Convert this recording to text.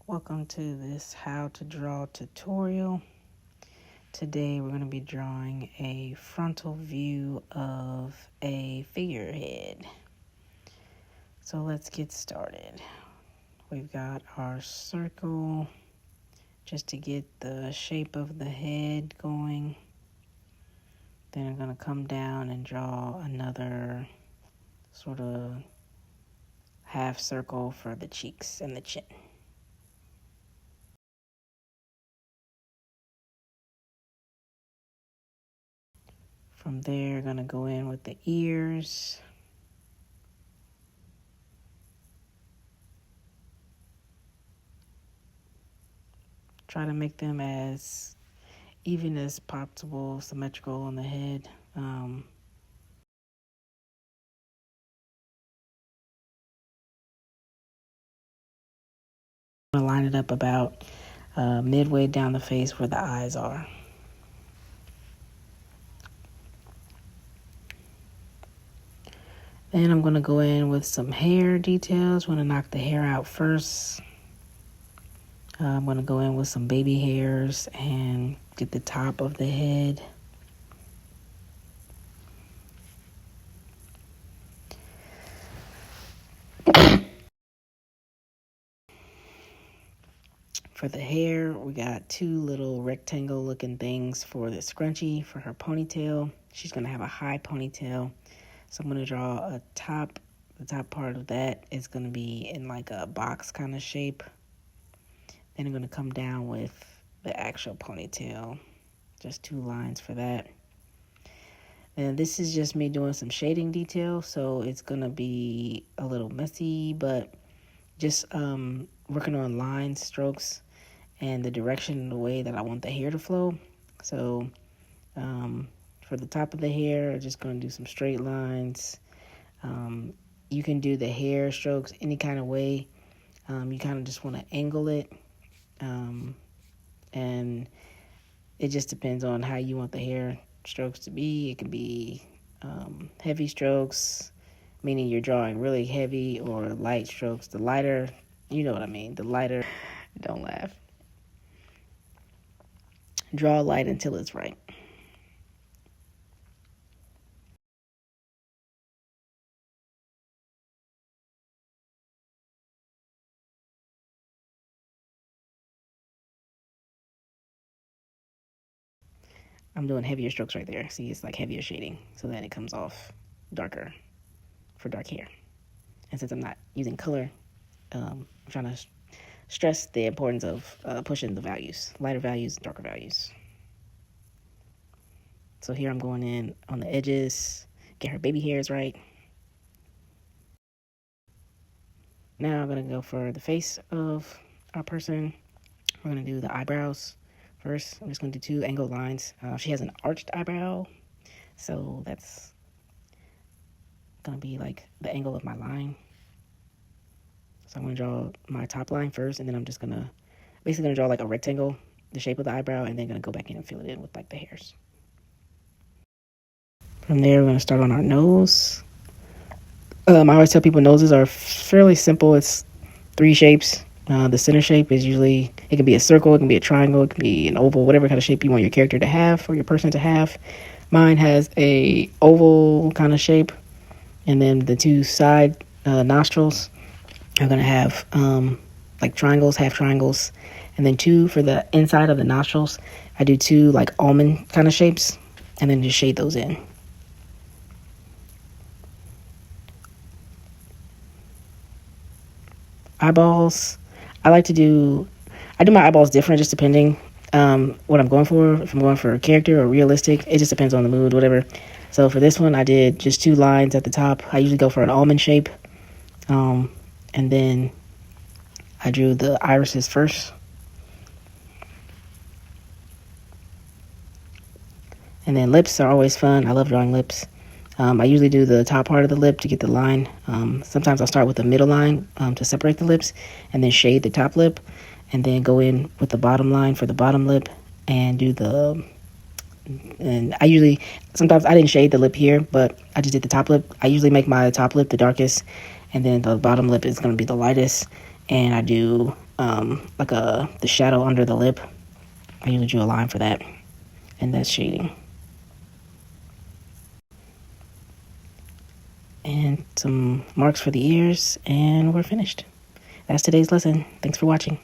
Welcome to this how to draw tutorial. Today we're going to be drawing a frontal view of a figurehead. So let's get started. We've got our circle just to get the shape of the head going. Then I'm going to come down and draw another sort of half circle for the cheeks and the chin. From there, going to go in with the ears. Try to make them as even as possible, symmetrical on the head. I'm going to line it up about midway down the face where the eyes are. Then I'm going to go in with some hair details. I'm going to knock the hair out first. I'm going to go in with some baby hairs and get the top of the head. For the hair, we got two little rectangle looking things for the scrunchie for her ponytail. She's going to have a high ponytail. So I'm going to draw the top part of that is going to be in like a box kind of shape. Then I'm going to come down with the actual ponytail. Just two lines for that. And this is just me doing some shading detail, so it's going to be a little messy, but just working on line strokes and the direction and the way that I want the hair to flow. So for the top of the hair, I'm just going to do some straight lines. You can do the hair strokes any kind of way. You kind of just want to angle it. And it just depends on how you want the hair strokes to be. It can be heavy strokes, meaning you're drawing really heavy, or light strokes. The lighter, you know what I mean, the lighter, don't laugh. Draw light until it's right. I'm doing heavier strokes right there. See, it's like heavier shading so that it comes off darker for dark hair. And since I'm not using color, I'm trying to stress the importance of pushing the values, lighter values, darker values. So here I'm going in on the edges, get her baby hairs right. Now I'm going to go for the face of our person. We're going to do the eyebrows first. I'm just going to do two angled lines. She has an arched eyebrow, so that's going to be like the angle of my line. So I'm going to draw my top line first, and then I'm just going to basically going to draw like a rectangle, the shape of the eyebrow, and then going to go back in and fill it in with like the hairs. From there, we're going to start on our nose. I always tell people noses are fairly simple. It's three shapes. The center shape is usually, it can be a circle, it can be a triangle, it can be an oval, whatever kind of shape you want your character to have or your person to have. Mine has a oval kind of shape, and then the two side nostrils are going to have like triangles, half triangles, and then two for the inside of the nostrils. I do two like almond kind of shapes, and then just shade those in. Eyeballs, I do my eyeballs different, just depending what I'm going for. If I'm going for a character or realistic, it just depends on the mood, whatever. So for this one, I did just two lines at the top. I usually go for an almond shape, and then I drew the irises first. And then lips are always fun. I love drawing lips. I usually do the top part of the lip to get the line. Sometimes I'll start with the middle line to separate the lips, and then shade the top lip, and then go in with the bottom line for the bottom lip and do and I usually, sometimes I didn't shade the lip here, but I just did the top lip. I usually make my top lip the darkest, and then the bottom lip is going to be the lightest, and I do like the shadow under the lip. I usually drew a line for that, and that's shading. And some marks for the ears, and we're finished. That's today's lesson. Thanks for watching.